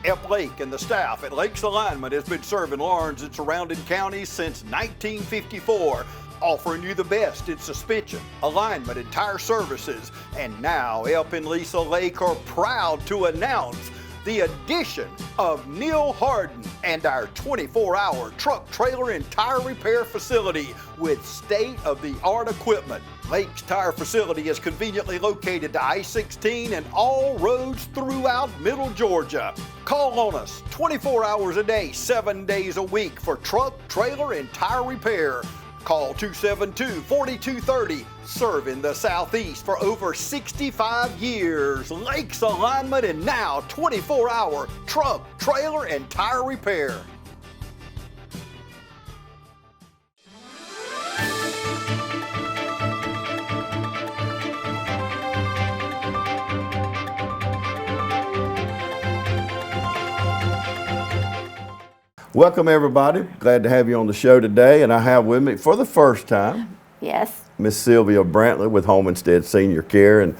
Ep Lake and the staff at Lakes Alignment has been serving Laurens and surrounding counties since 1954, offering you the best in suspension, alignment, and tire services. And now Ep and Lisa Lake are proud to announce the addition of Neil Harden and our 24-hour truck, trailer, and tire repair facility with state-of-the-art equipment. Lake's Tire Facility is conveniently located to I-16 and all roads throughout Middle Georgia. Call on us 24 hours a day, 7 days a week for truck, trailer, and tire repair. Call 272-4230, serving the Southeast for over 65 years. Lakes Alignment and now 24-hour truck, trailer, and tire repair. Welcome, everybody. Glad to have you on the show today. And I have with me, for the first time, yes, Miss Sylvia Brantley with Home Instead Senior Care. And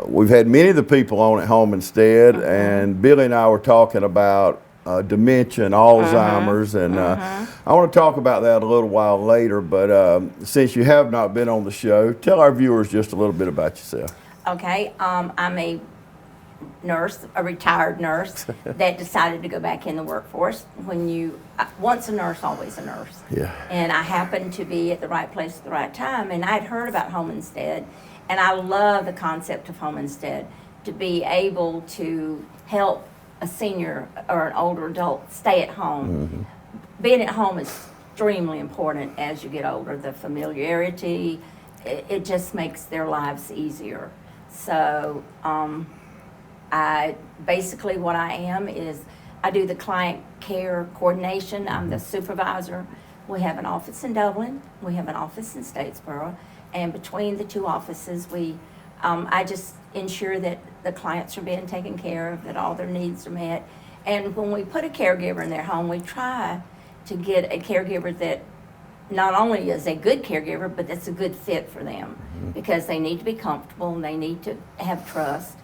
we've had many of the people on at Home Instead, and Billy and I were talking about dementia and Alzheimer's. And I want to talk about that a little while later. But since you have not been on the show, tell our viewers just a little bit about yourself. Okay, I'm a nurse, a retired nurse that decided to go back in the workforce. Once a nurse, always a nurse. Yeah. And I happened to be at the right place at the right time, and I'd heard about Home Instead, and I love the concept of Home Instead, to be able to help a senior or an older adult stay at home. Being at home is extremely important as you get older. The familiarity, it just makes their lives easier. So, basically what I am is I do the client care coordination. I'm the supervisor. We have an office in Dublin. We have an office in Statesboro. And between the two offices, I just ensure that the clients are being taken care of, that all their needs are met. And when we put a caregiver in their home, we try to get a caregiver that not only is a good caregiver, but that's a good fit for them, because they need to be comfortable and they need to have trust.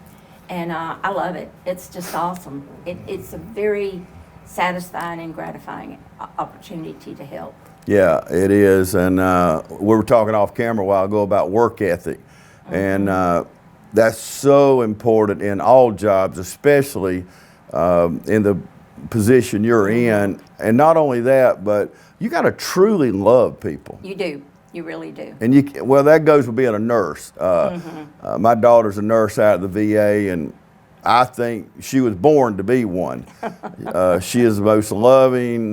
And I love it. It's just awesome. It's a very satisfying and gratifying opportunity to help. Yeah, it is. And we were talking off camera a while ago about work ethic. And that's so important in all jobs, especially in the position you're in. And not only that, but you got to truly love people. You do. You really do. And that goes with being a nurse. My daughter's a nurse out of the VA, and I think she was born to be one. She is the most loving.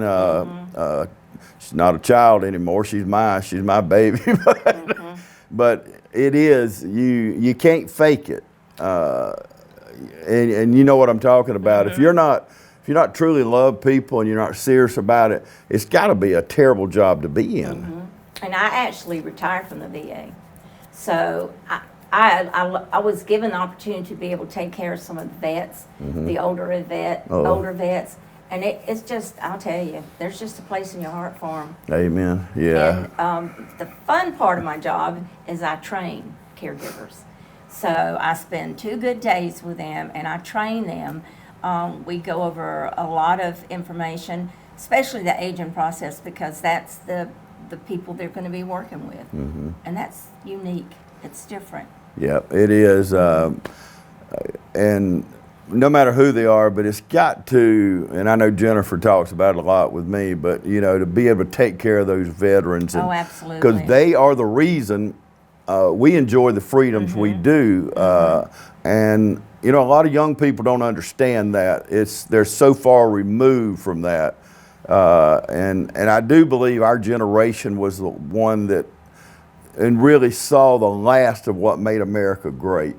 She's not a child anymore. She's mine. She's my baby. But it is, you can't fake it. And you know what I'm talking about. If you're not truly love people and you're not serious about it, it's got to be a terrible job to be in. And I actually retired from the VA. So I was given the opportunity to be able to take care of some of the vets, the older vets. And it's just, I'll tell you, there's just a place in your heart for them. Amen. Yeah. And the fun part of my job is I train caregivers. So I spend 2 good days with them and I train them. We go over a lot of information, especially the aging process, because that's the people they're going to be working with. And that's unique. It's different. Yeah, it is. And no matter who they are, but it's got to, and I know Jennifer talks about it a lot with me, but to be able to take care of those veterans. Oh, absolutely. Because they are the reason we enjoy the freedoms we do. And a lot of young people don't understand that. They're so far removed from that. And I do believe our generation was the one that really saw the last of what made America great.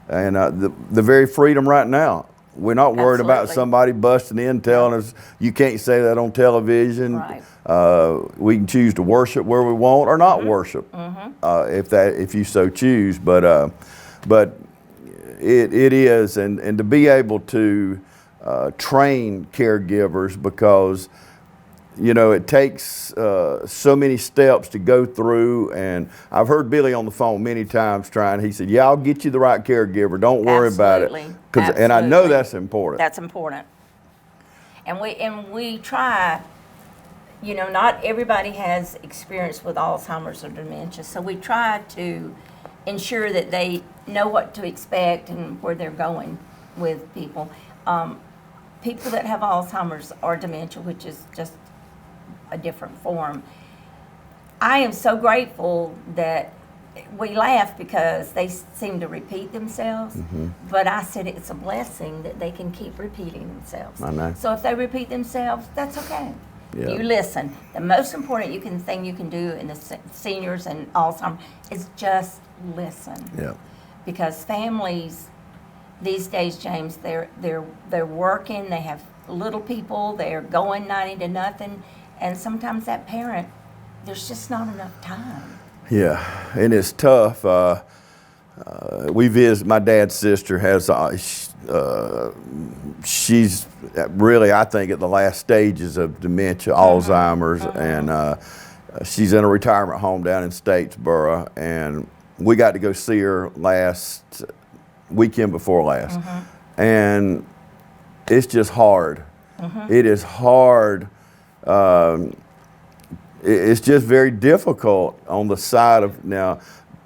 And the very freedom right now. We're not worried about somebody busting in telling us you can't say that on television. Right. We can choose to worship where we want or not worship, if you so choose. But it is, and to be able to train caregivers, because you know, it takes so many steps to go through, and I've heard Billy on the phone many times trying. He said, "Yeah, I'll get you the right caregiver. Don't worry about it." And I know that's important. That's important. And we try. You know, not everybody has experience with Alzheimer's or dementia, so we try to ensure that they know what to expect and where they're going with people. People that have Alzheimer's or dementia, which is just a different form, I am so grateful that we laugh because they seem to repeat themselves, but I said it's a blessing that they can keep repeating themselves. I know. So if they repeat themselves, that's okay. Yeah. You listen. The most important thing you can do in the seniors and Alzheimer's is just listen. Yeah. Because families these days, James, they're working. They have little people. They're going 90 to nothing, and sometimes that parent, there's just not enough time. Yeah, and it's tough. We visit. My dad's sister has. She's really, I think, at the last stages of dementia, Alzheimer's, and she's in a retirement home down in Statesboro. And we got to go see her last weekend before last, and it's just hard. It is hard. It's just very difficult on the side of now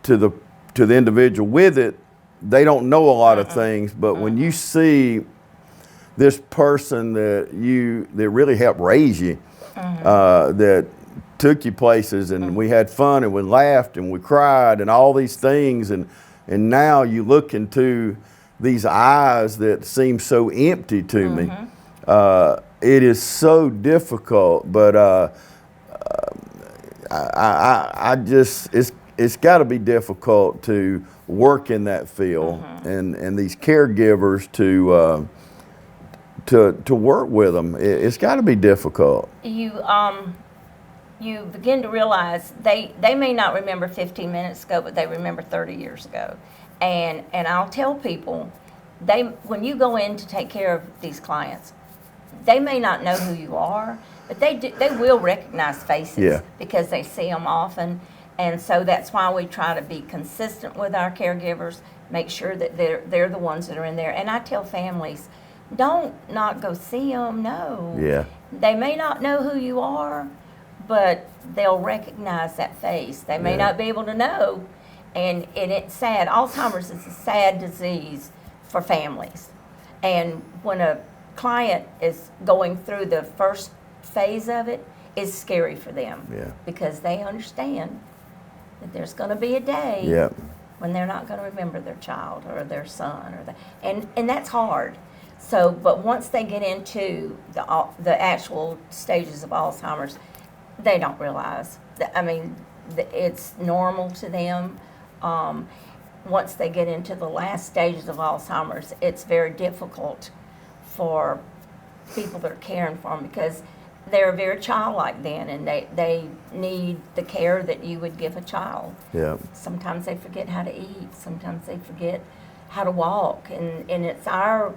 to the individual with it. They don't know a lot of things, but when you see this person that really helped raise you, that took you places, and we had fun and we laughed and we cried and all these things, and now you look into these eyes that seem so empty to me. It is so difficult, but I just it's got to be difficult to work in that field, and these caregivers to work with them. It's got to be difficult. You begin to realize they may not remember 15 minutes ago, but they remember 30 years ago. And I'll tell people, when you go in to take care of these clients, they may not know who you are, but they will recognize faces because they see them often. And so that's why we try to be consistent with our caregivers, make sure that they're the ones that are in there. And I tell families, don't not go see them, no. Yeah. They may not know who you are, but they'll recognize that face. They may not be able to know, and it's sad. Alzheimer's is a sad disease for families. And when a client is going through the first phase of it, it's scary for them because they understand that there's going to be a day when they're not going to remember their child or their son and that's hard. So, but once they get into the actual stages of Alzheimer's, they don't realize that. I mean, it's normal to them. Once they get into the last stages of Alzheimer's, it's very difficult for people that are caring for them because they're very childlike then, and they need the care that you would give a child. Yeah. Sometimes they forget how to eat. Sometimes they forget how to walk, and it's our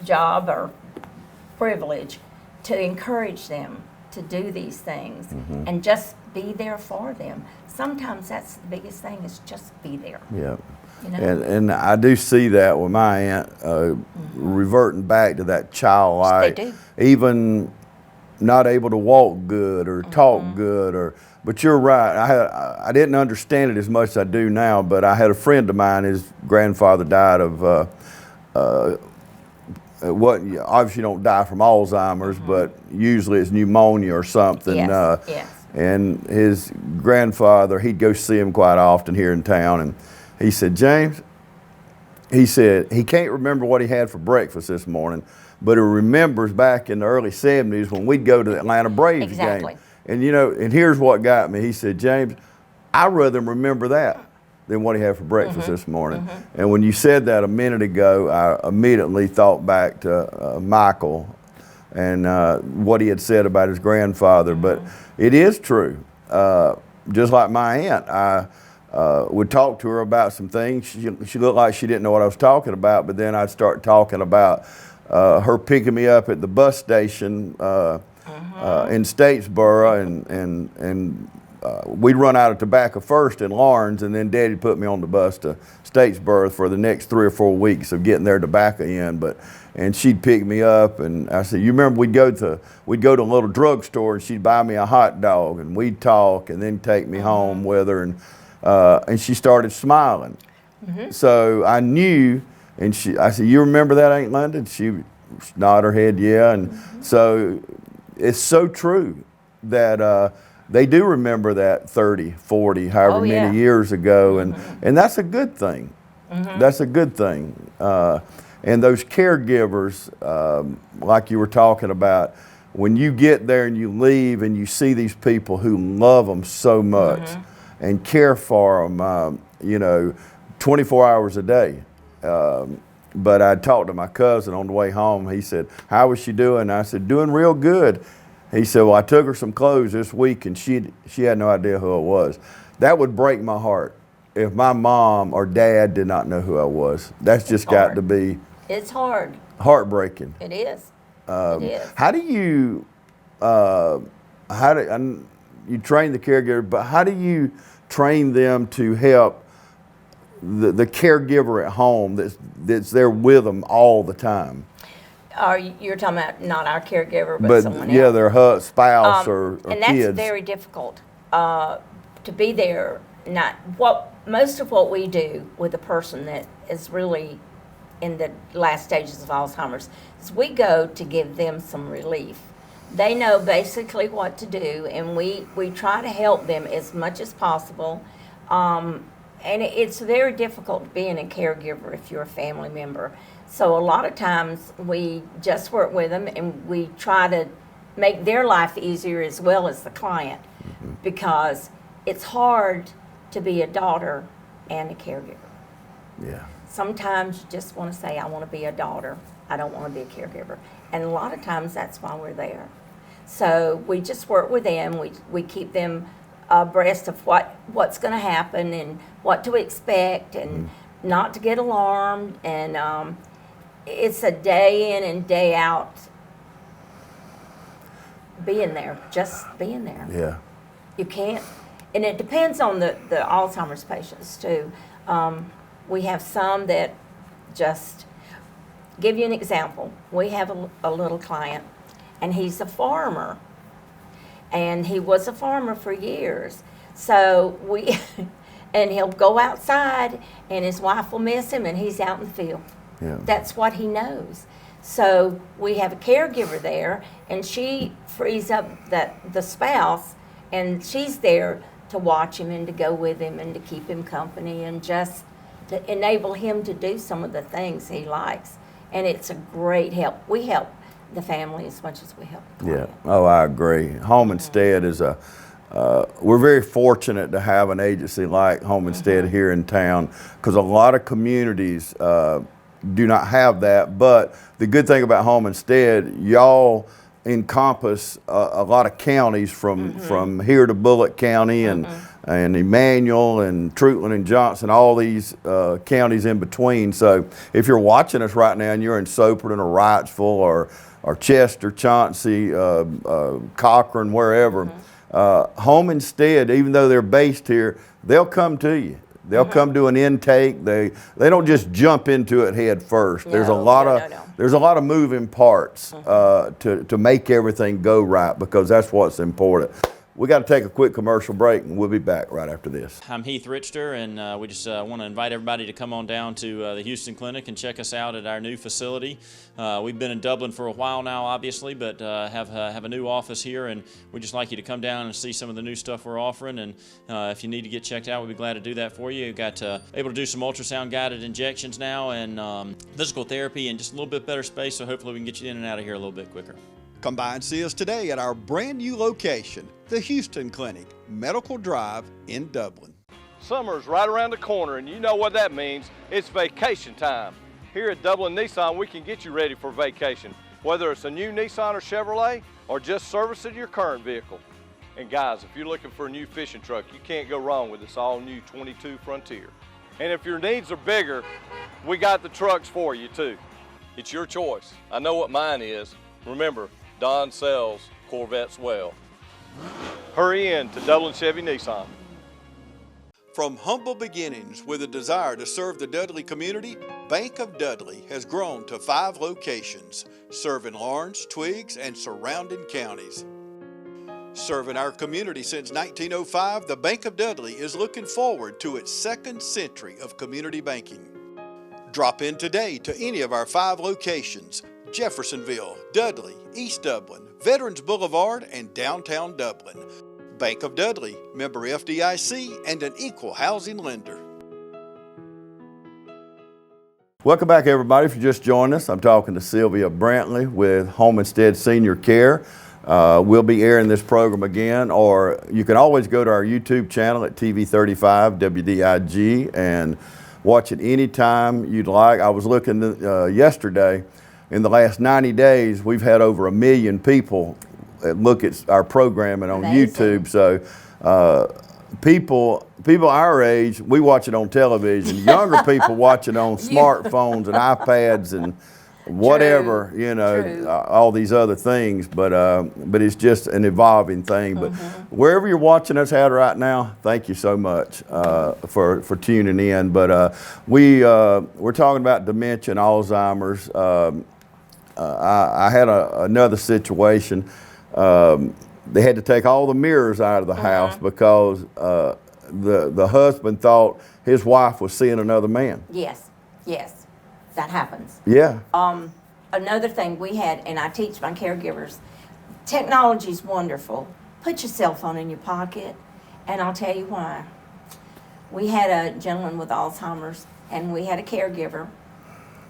job or privilege to encourage them to do these things and just be there for them. Sometimes that's the biggest thing, is just be there. Yeah. You know? And I do see that with my aunt, reverting back to that childlike, They do. even not able to walk good or talk good, but you're right. I didn't understand it as much as I do now, but I had a friend of mine, his grandfather died of obviously you don't die from Alzheimer's, but usually it's pneumonia or something. Yes. And his grandfather, he'd go see him quite often here in town, and he said, James, he said he can't remember what he had for breakfast this morning, but he remembers back in the early 70s when we'd go to the Atlanta Braves game. And and here's what got me. He said, James, I'd rather remember that than what he had for breakfast this morning. And when you said that a minute ago, I immediately thought back to Michael and what he had said about his grandfather. But it is true. Just like my aunt, I would talk to her about some things. She looked like she didn't know what I was talking about, but then I'd start talking about her picking me up at the bus station in Statesboro, and we'd run out of tobacco first in Lawrence, and then Daddy put me on the bus to Statesboro for the next 3 or 4 weeks of getting their tobacco in. And she'd pick me up, and I said, you remember we'd go to a little drugstore, and she'd buy me a hot dog, and we'd talk, and then take me home with her, and she started smiling. So I knew, and I said, you remember that, Aunt Linda? She nodded her head, yeah. And so it's so true that they do remember that 30, 40, however many years ago, and that's a good thing. That's a good thing. And those caregivers, like you were talking about, when you get there and you leave and you see these people who love them so much and care for them, 24 hours a day. But I talked to my cousin on the way home. He said, how was she doing? I said, doing real good. He said, well, I took her some clothes this week, and she had no idea who I was. That would break my heart if my mom or dad did not know who I was. That's just got to be... It's hard. Heartbreaking. It is. It is. How do you, you train the caregiver, but how do you train them to help the caregiver at home that's there with them all the time? You're talking about not our caregiver, but someone else. Yeah, their spouse or and kids. that's very difficult to be there. Most of what we do with a person that is really in the last stages of Alzheimer's is we go to give them some relief. They know basically what to do, and we try to help them as much as possible. And it's very difficult being a caregiver if you're a family member. So a lot of times we just work with them, and we try to make their life easier as well as the client, because it's hard to be a daughter and a caregiver. Yeah. Sometimes you just want to say, I want to be a daughter. I don't want to be a caregiver. And a lot of times that's why we're there. So we just work with them. We keep them abreast of what's going to happen and what to expect, and not to get alarmed. And it's a day in and day out being there, just being there. Yeah. You can't, and it depends on the Alzheimer's patients too. We have some that just, give you an example. We have a little client, and he's a farmer, and he was a farmer for years. So and he'll go outside, and his wife will miss him, and he's out in the field. Yeah. That's what he knows. So we have a caregiver there, and she frees up the spouse, and she's there to watch him and to go with him and to keep him company and just to enable him to do some of the things he likes. And it's a great help. We help the family as much as we help the client. Yeah. Oh, I agree. Home Instead is we're very fortunate to have an agency like Home Instead here in town, because a lot of communities do not have that. But the good thing about Home Instead, y'all encompass a lot of counties from here to Bullitt County and Emmanuel and Treutlen and Johnson, all these counties in between. So if you're watching us right now and you're in Soperton or Wrightsville or Chester, Chauncey, Cochran, wherever, Home Instead, even though they're based here, they'll come to you. They'll come to an intake. They don't just jump into it head first. There's a lot of moving parts to make everything go right, because that's what's important. We got to take a quick commercial break, and we'll be back right after this. I'm Heath Richter, and we just want to invite everybody to come on down to the Houston Clinic and check us out at our new facility. We've been in Dublin for a while now, obviously, but have a new office here, and we'd just like you to come down and see some of the new stuff we're offering. And if you need to get checked out, we'd be glad to do that for you. We've got able to do some ultrasound-guided injections now, and physical therapy, and just a little bit better space, so hopefully we can get you in and out of here a little bit quicker. Come by and see us today at our brand new location, the Houston Clinic, Medical Drive in Dublin. Summer's right around the corner, and you know what that means. It's vacation time. Here at Dublin Nissan, we can get you ready for vacation, whether it's a new Nissan or Chevrolet, or just servicing your current vehicle. And guys, if you're looking for a new fishing truck, you can't go wrong with this all-new 22 Frontier. And if your needs are bigger, we got the trucks for you too. It's your choice. I know what mine is. Remember, Don sells Corvettes well. Hurry in to Dublin Chevy Nissan. From humble beginnings with a desire to serve the Dudley community, Bank of Dudley has grown to 5 locations, serving Lawrence, Twiggs, and surrounding counties. Serving our community since 1905, the Bank of Dudley is looking forward to its 2nd century of community banking. Drop in today to any of our 5 locations: Jeffersonville, Dudley, East Dublin, Veterans Boulevard, and downtown Dublin. Bank of Dudley, member FDIC, and an equal housing lender. Welcome back, everybody. If you just joined us, I'm talking to Sylvia Brantley with Home Instead Senior Care. We'll be airing this program again, or you can always go to our YouTube channel at TV35 WDIG and watch it anytime you'd like. I was looking yesterday. In the last 90 days, we've had over 1 million people look at our programming on Amazing. YouTube. So people our age, we watch it on television. Younger people watch it on smartphones and iPads and whatever, you know, True. all these other things. But it's just an evolving thing. But wherever you're watching us at right now, thank you so much for tuning in. But we're talking about dementia and Alzheimer's. I had another situation. They had to take all the mirrors out of the house because the husband thought his wife was seeing another man. Yes, yes, that happens. Yeah. Another thing we had, and I teach my caregivers, technology's wonderful. Put your cell phone in your pocket, and I'll tell you why. We had a gentleman with Alzheimer's, and we had a caregiver,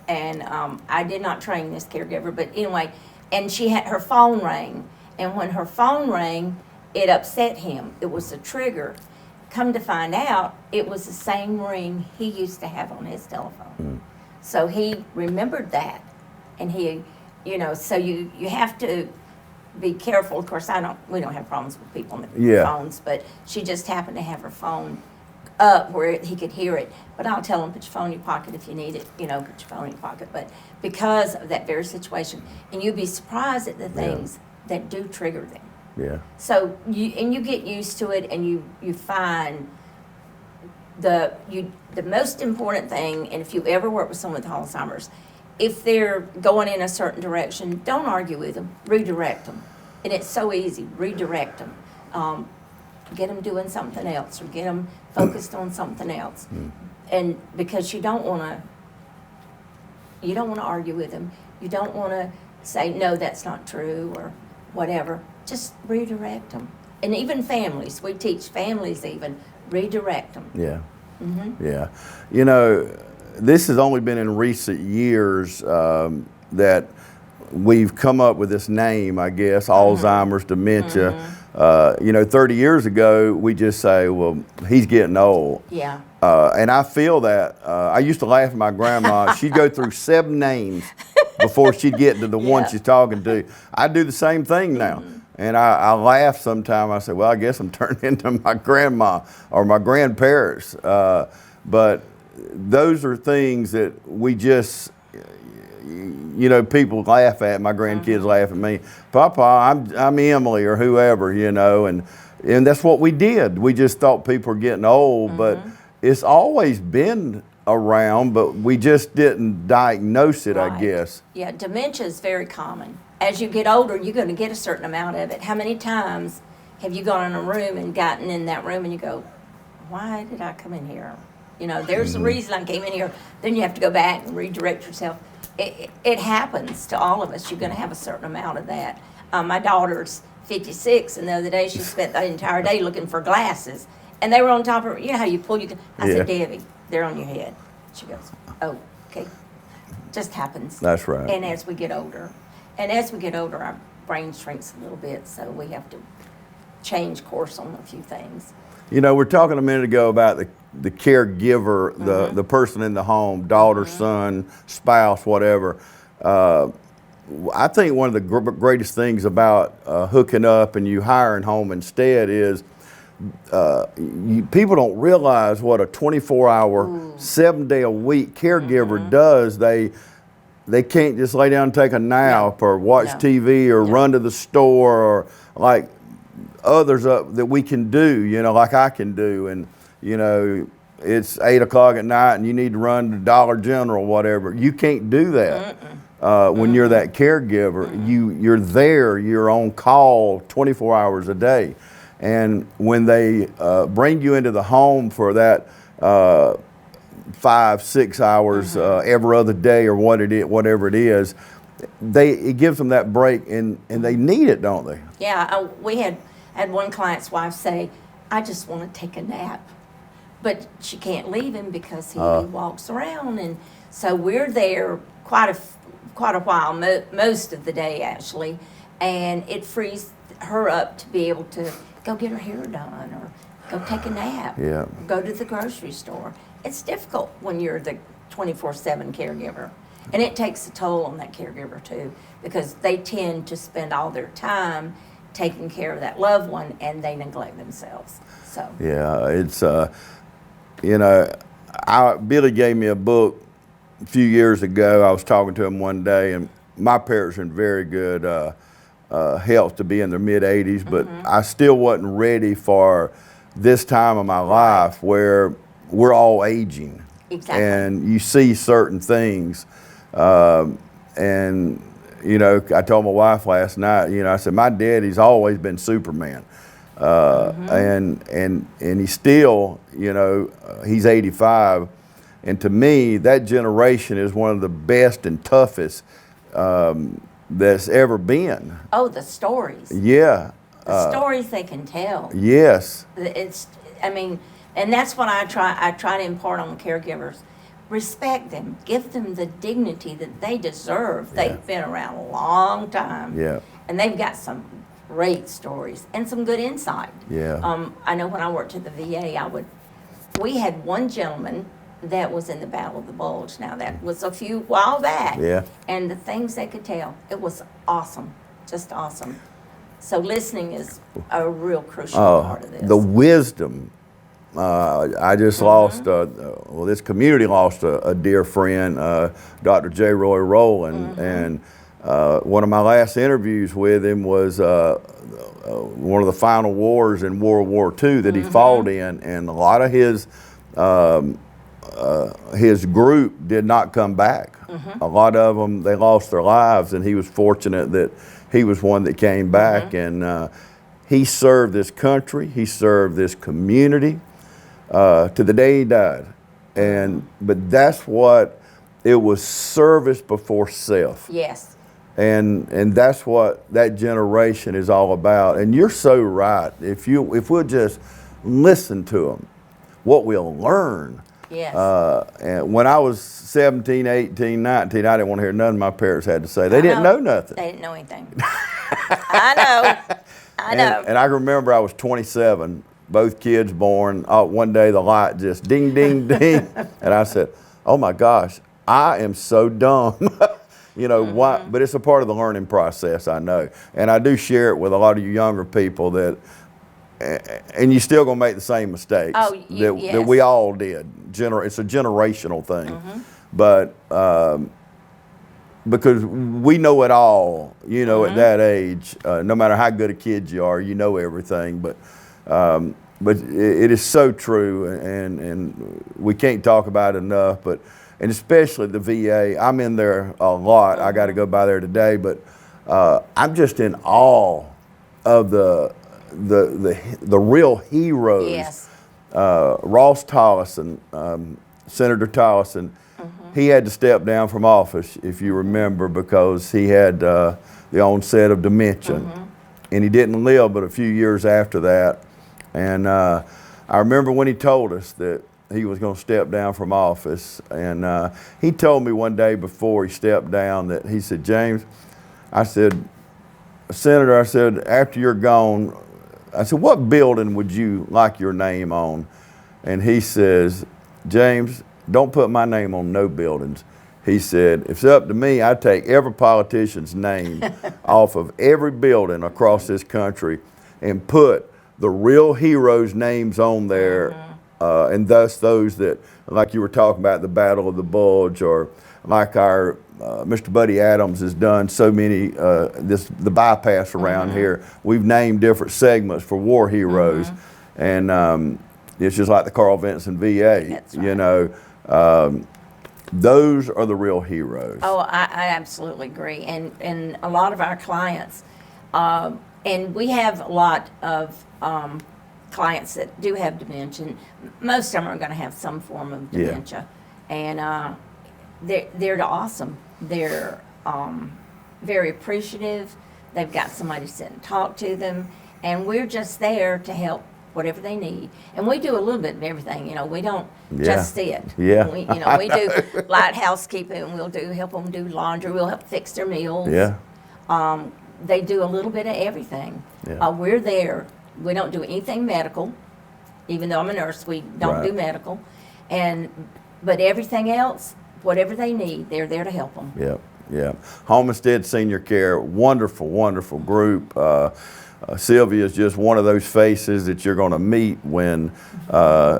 and I did not train this caregiver, but anyway, and her phone rang, and when her phone rang, it upset him. It was a trigger. Come to find out, it was the same ring he used to have on his telephone. So he remembered that, and he, you know, so you have to be careful. Of course, we don't have problems with people on the phones, but she just happened to have her phone up where he could hear it. But I'll tell him, put your phone in your pocket if you need it, you know, put your phone in your pocket. But because of that very situation, and you'd be surprised at the things that do trigger them. Yeah. So you get used to it, and you find the most important thing. And if you ever work with someone with Alzheimer's, if they're going in a certain direction, don't argue with them. Redirect them, and it's so easy. Redirect them. Get them doing something else, or get them focused on something else. And because you don't want to argue with them. You don't want to say no, that's not true, or whatever. Just redirect them. And even families, we teach families even, redirect them. Yeah. Yeah. You know, this has only been in recent years that we've come up with this name, I guess, Alzheimer's, dementia. You know, 30 years ago, we just say, well, he's getting old. Yeah. And I feel that. I used to laugh at my grandma. She'd go through 7 names before she'd get to the one she's talking to. I do the same thing now. And I laugh sometimes. I say, well, I guess I'm turning into my grandma or my grandparents. But those are things that we just, you know, people laugh at. My grandkids laugh at me. Papa, I'm Emily or whoever, you know, and that's what we did. We just thought people were getting old, but it's always been around, but we just didn't diagnose it, I guess. Yeah, dementia is very common. As you get older, you're going to get a certain amount of it. How many times have you gone in a room and gotten in that room and you go, why did I come in here? You know, there's the reason I came in here. Then you have to go back and redirect yourself. It happens to all of us. You're going to have a certain amount of that. My daughter's 56, and the other day she spent the entire day looking for glasses. And they were on top of her. You know how you pull your... I said, Debbie, they're on your head. She goes, oh, okay. Just happens. That's right. And as we get older, our brain shrinks a little bit, so we have to change course on a few things. You know, we're talking a minute ago about the caregiver, the person in the home, daughter, son, spouse, whatever. I think one of the greatest things about hooking up and you hiring Home Instead is people don't realize what a 24-hour, 7-day-a-week caregiver does. they can't just lay down and take a nap or watch No. TV or No. run to the store or like others that we can do, you know, like I can do. And, you know, it's 8 o'clock at night and you need to run to Dollar General, whatever. You can't do that when you're that caregiver. You're there, you're on call 24 hours a day. And when they bring you into the home for that 5-6 hours every other day or whatever it is, it gives them that break, and they need it, don't they? Yeah, we had one client's wife say, I just want to take a nap. But she can't leave him because he walks around. And so we're there quite a while, most of the day actually. And it frees her up to be able to go get her hair done or go take a nap, Yeah. go to the grocery store. It's difficult when you're the 24/7 caregiver. And it takes a toll on that caregiver too, because they tend to spend all their time taking care of that loved one and they neglect themselves. So Yeah, it's, you know, Billy gave me a book a few years ago. I was talking to him one day, and my parents are in very good health to be in their mid-80s, but I still wasn't ready for this time of my life where we're all aging. Exactly. And you see certain things. And, you know, I told my wife last night, you know, I said, my daddy's always been Superman. And he's still, you know, he's 85. And to me, that generation is one of the best and toughest that's ever been. oh, the stories. Yeah. The stories they can tell. Yes. I mean, and that's what I try to impart on caregivers. Respect them. Give them the dignity that they deserve. Yeah. They've been around a long time. Yeah. And they've got some great stories and some good insight. Yeah. I know when I worked at the VA, we had one gentleman that was in the Battle of the Bulge. Now that was a while back. Yeah. And the things they could tell, it was awesome. Just awesome. So listening is a real crucial part of this. The wisdom. I just lost, this community lost a dear friend, Dr. J. Roy Rowland, and one of my last interviews with him was one of the final wars in World War II that he fought in, and a lot of his group did not come back. A lot of them, they lost their lives, and he was fortunate that he was one that came back, and he served this country, he served this community to the day he died. But that's what, it was service before self. Yes. And that's what that generation is all about. And you're so right. If we'll just listen to them, what we'll learn. Yes. And when I was 17, 18, 19, I didn't want to hear nothing my parents had to say. They didn't know nothing. They didn't know anything. I know. And I remember I was 27, both kids born. One day the light just ding, ding, ding. And I said, oh my gosh, I am so dumb. You know, why? But it's a part of the learning process, I know. And I do share it with a lot of you younger people that, and you're still going to make the same mistakes that we all did. It's a generational thing. But because we know it all, you know, at that age, no matter how good a kid you are, you know everything. But it is so true, and we can't talk about it enough. And especially the VA, I'm in there a lot. I got to go by there today, but I'm just in awe of the real heroes. Yes. Ross Tollison, Senator Tollison, he had to step down from office, if you remember, because he had the onset of dementia. And he didn't live but a few years after that. And I remember when he told us that he was going to step down from office. And he told me one day before he stepped down that he said, James, I said, Senator, I said, after you're gone, I said, what building would you like your name on? And he says, James, don't put my name on no buildings. He said, if it's up to me, I'd take every politician's name off of every building across this country and put the real heroes' names on there and thus those that, like you were talking about, the Battle of the Bulge, or like our Mr. Buddy Adams has done so many, the bypass around here. We've named different segments for war heroes, and it's just like the Carl Vinson VA. That's right. You know, those are the real heroes. Oh, I absolutely agree. And a lot of our clients, and we have a lot of clients that do have dementia. Most of them are going to have some form of dementia. And they're awesome. They're very appreciative. They've got somebody to sit and talk to them. And we're just there to help whatever they need. And we do a little bit of everything. You know, we don't just sit. Yeah. We do light housekeeping, and we'll help them do laundry. We'll help fix their meals. Yeah. They do a little bit of everything. Yeah. We're there. We don't do anything medical. Even though I'm a nurse, we don't do medical. But everything else, whatever they need, they're there to help them. Yeah, yeah. Homestead Senior Care, wonderful, wonderful group. Sylvia is just one of those faces that you're going to meet when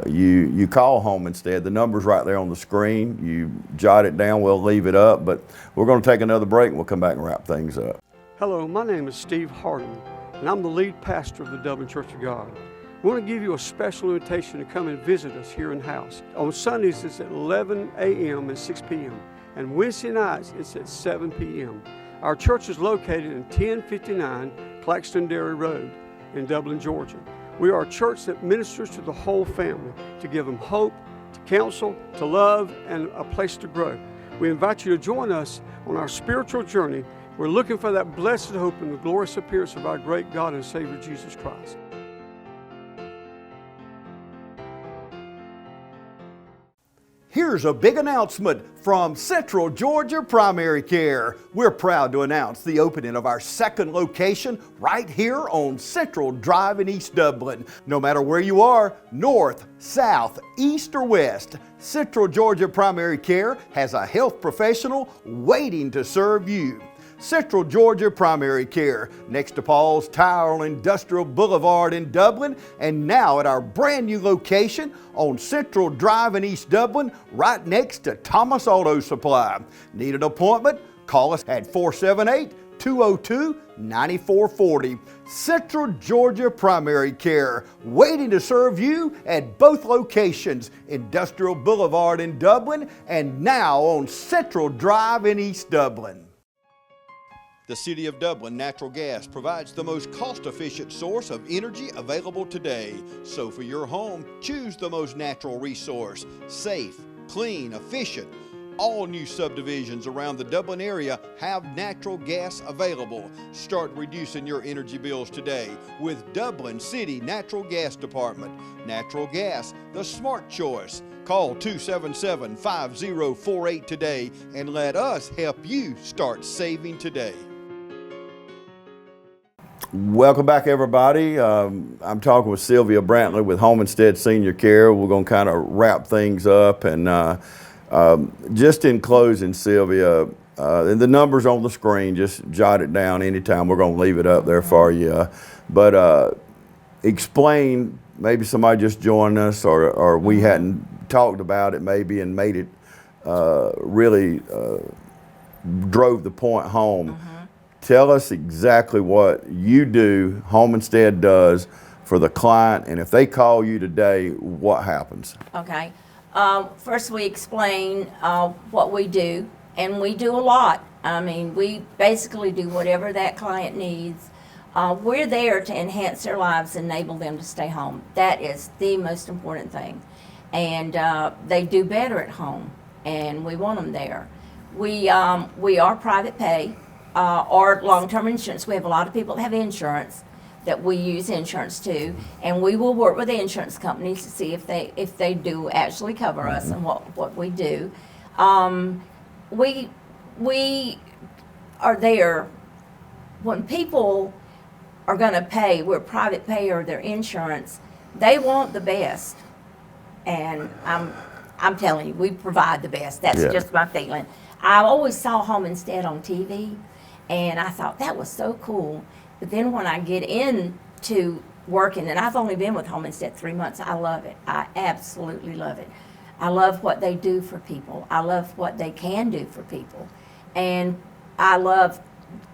you call Homestead. The number's right there on the screen. You jot it down, we'll leave it up, but we're going to take another break and we'll come back and wrap things up. Hello, my name is Steve Harden, and I'm the lead pastor of the Dublin Church of God. We want to give you a special invitation to come and visit us here in house. On Sundays, it's at 11 a.m. and 6 p.m., and Wednesday nights, it's at 7 p.m. Our church is located in 1059 Claxton Dairy Road in Dublin, Georgia. We are a church that ministers to the whole family to give them hope, to counsel, to love, and a place to grow. We invite you to join us on our spiritual journey. We're looking for that blessed hope and the glorious appearance of our great God and Savior Jesus Christ. Here's a big announcement from Central Georgia Primary Care. We're proud to announce the opening of our second location right here on Central Drive in East Dublin. No matter where you are, north, south, east, or west, Central Georgia Primary Care has a health professional waiting to serve you. Central Georgia Primary Care, next to Paul's Tire on Industrial Boulevard in Dublin, and now at our brand new location on Central Drive in East Dublin, right next to Thomas Auto Supply. Need an appointment? Call us at 478-202-9440. Central Georgia Primary Care, waiting to serve you at both locations, Industrial Boulevard in Dublin, and now on Central Drive in East Dublin. The City of Dublin Natural Gas provides the most cost-efficient source of energy available today. So for your home, choose the most natural resource. Safe, clean, efficient. All new subdivisions around the Dublin area have natural gas available. Start reducing your energy bills today with Dublin City Natural Gas Department. Natural gas, the smart choice. Call 277-5048 today and let us help you start saving today. Welcome back, everybody. I'm talking with Sylvia Brantley with Homestead Senior Care. We're going to kind of wrap things up, and just in closing, Sylvia, and the number's on the screen. Just jot it down anytime. We're going to leave it up there for you. But explain, maybe somebody just joined us, or we hadn't talked about it maybe and made it really drove the point home. Tell us exactly what you do, Homestead does, for the client, and if they call you today, what happens? Okay. First, we explain what we do, and we do a lot. I mean, we basically do whatever that client needs. We're there to enhance their lives, enable them to stay home. That is the most important thing. And they do better at home, and we want them there. We are private pay. Or long-term insurance. We have a lot of people that have insurance that we use insurance to, and we will work with the insurance companies to see if they do actually cover us and what we do. We are there when people are going to pay. We're private pay or their insurance. They want the best, and I'm telling you, we provide the best. That's just my feeling. I always saw Homestead on TV. And I thought that was so cool. But then when I get into working, and I've only been with Home Instead 3 months. I love it. I absolutely love it. I love what they do for people. I love what they can do for people. And I love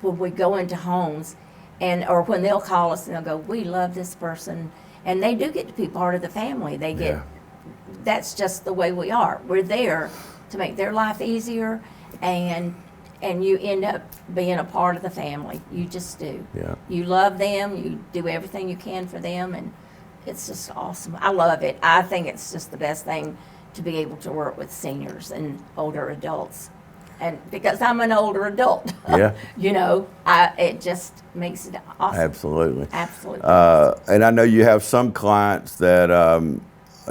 when we go into homes or when they'll call us and they'll go, we love this person. And they do get to be part of the family. They get, that's just the way we are. We're there to make their life easier, and you end up being a part of the family. You just do. Yeah. You love them, you do everything you can for them, and it's just awesome. I love it. I think it's just the best thing to be able to work with seniors and older adults. And because I'm an older adult, Yeah. you know, it just makes it awesome. Absolutely. Absolutely. And I know you have some clients that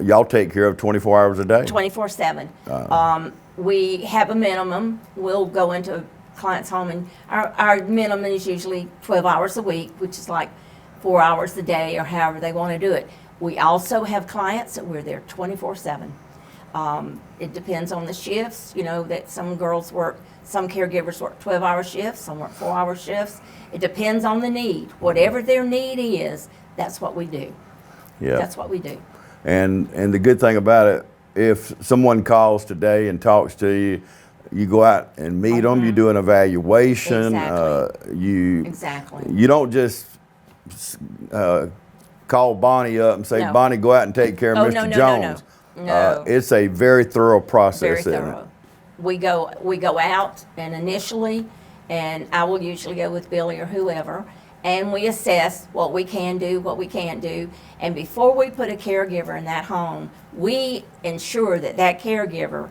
y'all take care of 24 hours a day. 24/7. We have a minimum. We'll go into a client's home, and our minimum is usually 12 hours a week, which is like 4 hours a day or however they want to do it. We also have clients that we're there 24/7. It depends on the shifts, you know, that some girls work, some caregivers work 12-hour shifts, some work 4-hour shifts. It depends on the need. Whatever their need is, that's what we do. Yeah. That's what we do. And the good thing about it, if someone calls today and talks to you, you go out and meet them. You do an evaluation. Exactly. Exactly. You don't just call Bonnie up and say, No. Bonnie, go out and take care of Mr. No, Jones. No. It's a very thorough process. Very isn't it? thorough. We go out, and initially, and I will usually go with Billy or whoever, and we assess what we can do, what we can't do. And before we put a caregiver in that home, we ensure that that caregiver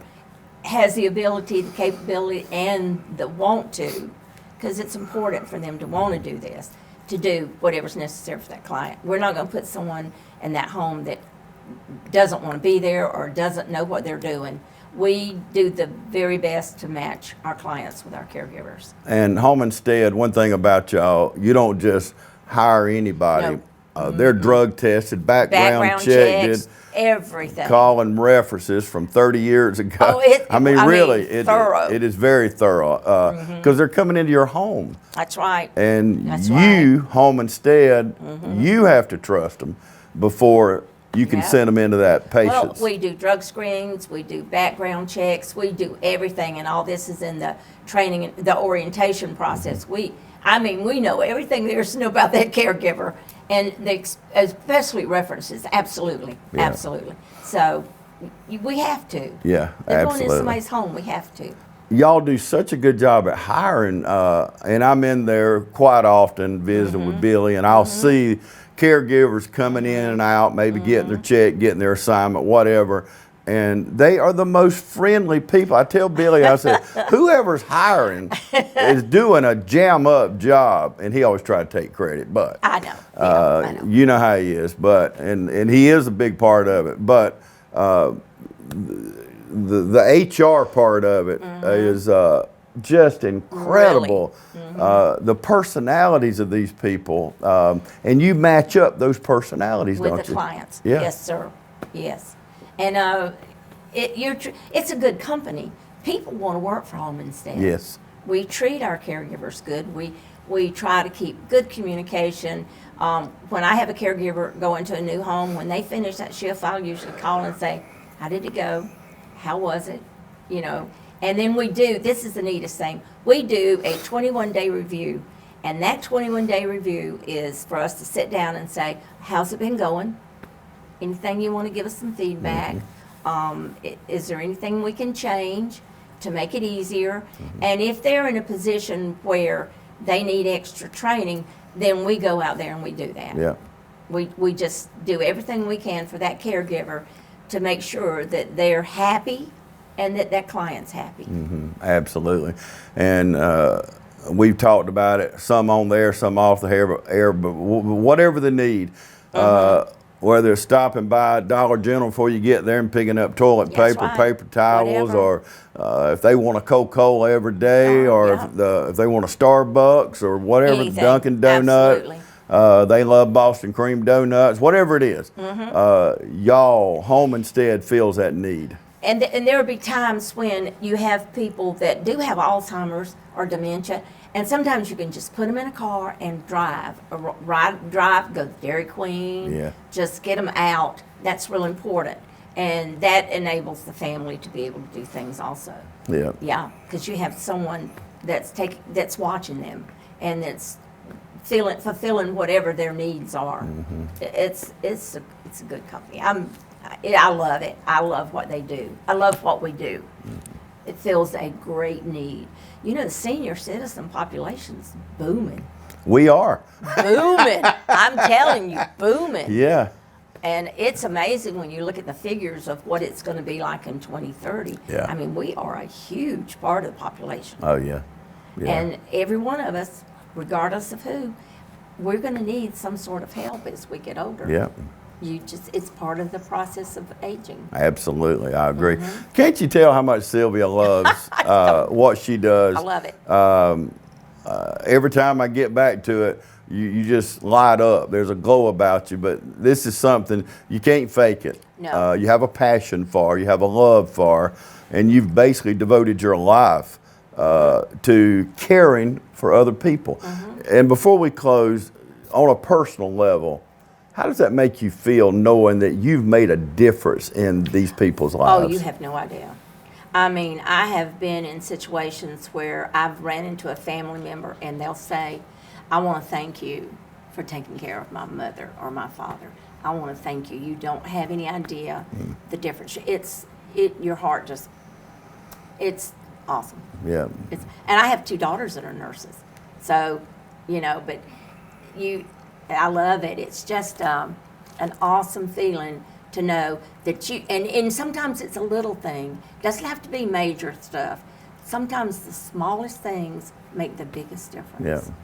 has the ability, the capability, and the want to, because it's important for them to want to do this, to do whatever's necessary for that client. We're not going to put someone in that home that doesn't want to be there or doesn't know what they're doing. We do the very best to match our clients with our caregivers. And Home Instead, one thing about y'all, you don't just hire anybody. No. They're drug tested, background checked, checks, everything. calling references from 30 years ago. Oh, I mean, really, thorough. it is very thorough because they're coming into your home. That's right. And That's you, Home Instead, you have to trust them before you can Yeah. send them into that Well, patient's. we do drug screens, we do background checks, we do everything, and all this is in the training, the orientation process. We know everything there is to know about that caregiver, and especially references. Absolutely, Yeah. absolutely. So we have to. Yeah, They're going absolutely. into somebody's home. We have to. Y'all do such a good job at hiring, and I'm in there quite often visiting with Billy, and I'll see caregivers coming in and out, maybe getting their check, getting their assignment, whatever, and they are the most friendly people. I tell Billy, I said, whoever's hiring is doing a jam-up job, and he always tries to take credit, but I know. I know. you know how he is, but and he is a big part of it, but the HR part of it is just incredible. The personalities of these people, and you match up those personalities, With don't the you? clients. Yeah. Yes, sir. Yes. And it's a good company. People want to work for Home Instead. Yes. We treat our caregivers good. We try to keep good communication. When I have a caregiver go into a new home, when they finish that shift, I'll usually call and say, how did it go? How was it? You know, and then this is the neatest thing, we do a 21-day review, and that 21-day review is for us to sit down and say, how's it been going? Anything you want to give us some feedback? Is there anything we can change to make it easier? And if they're in a position where they need extra training, then we go out there and we do that. Yeah. We just do everything we can for that caregiver to make sure that they're happy and that that client's happy. Absolutely. And we've talked about it, some on the air, some off the air, but whatever the need, whether it's stopping by Dollar General before you get there and picking up toilet That's paper, right. paper towels, Whatever. or if they want a Coca-Cola every day, or if they want a Starbucks or whatever, Anything. Dunkin' Donut. Absolutely. They love Boston cream donuts, whatever it is. Y'all, Home Instead fills that need. And there will be times when you have people that do have Alzheimer's or dementia, and sometimes you can just put them in a car and drive, or drive, go to Dairy Queen, Yeah. just get them out. That's real important, and that enables the family to be able to do things also. Yeah. Yeah, because you have someone that's watching them, and that's fulfilling whatever their needs are. Mm-hmm. It's a good company. I love it. I love what they do. I love what we do. It fills a great need. You know, the senior citizen population's booming. We are. Booming. I'm telling you, booming. Yeah. And it's amazing when you look at the figures of what it's going to be like in 2030. Yeah. I mean, we are a huge part of the population. Oh, yeah. Yeah. And every one of us, regardless of who, we're going to need some sort of help as we get older. Yeah. It's part of the process of aging. Absolutely, I agree. Mm-hmm. Can't you tell how much Sylvia loves what she does? I love it. Every time I get back to it, you just light up. There's a glow about you, but this is something, you can't fake it. No. You have a passion for, you have a love for, and you've basically devoted your life to caring for other people. Mm-hmm. And before we close, on a personal level, how does that make you feel knowing that you've made a difference in these people's lives? Oh, you have no idea. I mean, I have been in situations where I've ran into a family member and they'll say, I want to thank you for taking care of my mother or my father. I want to thank you. You don't have any idea the difference. Your heart just, it's awesome. Yeah. And I have 2 daughters that are nurses. So, but I love it. It's just an awesome feeling to know that and sometimes it's a little thing. It doesn't have to be major stuff. Sometimes the smallest things make the biggest difference. Yeah.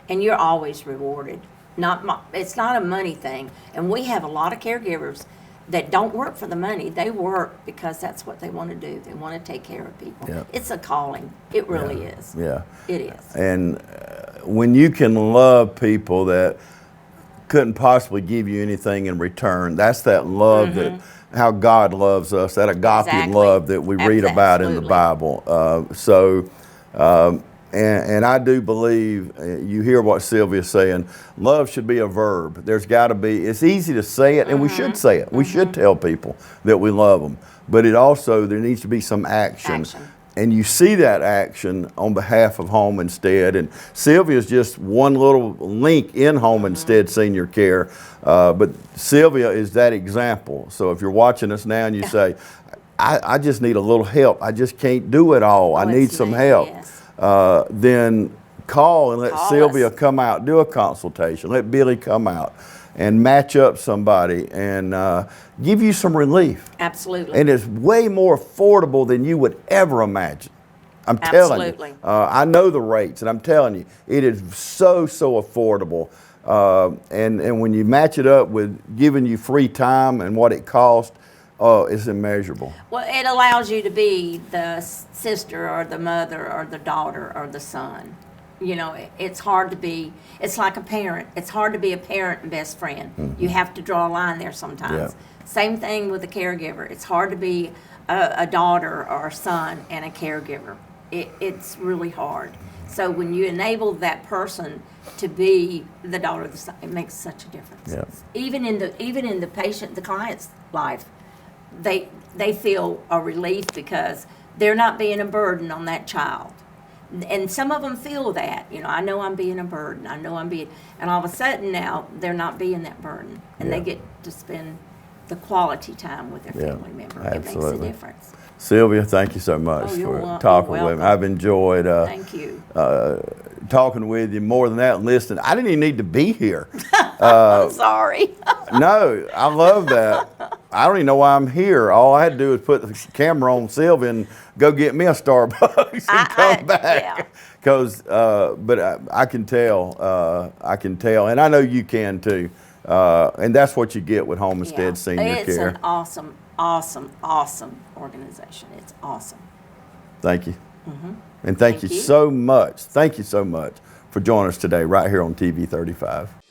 And you're always rewarded. It's not a money thing. And we have a lot of caregivers that don't work for the money. They work because that's what they want to do. They want to take care of people. Yeah. It's a calling. It really is. Yeah. It is. And when you can love people that couldn't possibly give you anything in return, that's that love that how God loves us, that agape Exactly. love that we read about in the Bible. And I do believe, you hear what Sylvia's saying, love should be a verb. There's got to be, it's easy to say it, and we should say it. We should tell people that we love them. But there needs to be some action. And you see that action on behalf of Home Instead. And Sylvia's just one little link in Home Instead Senior Care. But Sylvia is that example. So if you're watching us now and you say, I just need a little help. I just can't do it all. I need some help. Yes. Then call and let Sylvia come out, do a consultation. Let Billy come out and match up somebody and give you some relief. Absolutely. And it's way more affordable than you would ever imagine. I'm telling you. Absolutely. I know the rates, and I'm telling you, it is so affordable. And when you match it up with giving you free time and what it costs, it's immeasurable. Well, it allows you to be the sister or the mother or the daughter or the son. It's hard to be, it's like a parent. It's hard to be a parent and best friend. You have to draw a line there sometimes. Yeah. Same thing with a caregiver. It's hard to be a daughter or a son and a caregiver. It's really hard. So when you enable that person to be the daughter or the son, it makes such a difference. Yeah. Even in the client's life, they feel a relief because they're not being a burden on that child. And some of them feel that, I know I'm being a burden. And all of a sudden now they're not being that burden, and they get to spend the quality time with their family member. Absolutely. It makes a difference. Sylvia, thank you so much for talking with me. I've enjoyed Thank you. Talking with you. More than that, listening. I didn't even need to be here. I'm sorry. No, I love that. I don't even know why I'm here. All I had to do was put the camera on Sylvia and go get me a Starbucks and come back. Because, but I can tell, and I know you can too. And that's what you get with Home Instead Senior Care. It's an awesome, awesome, awesome organization. It's awesome. Thank you. And thank you so much. Thank you so much for joining us today right here on TV 35.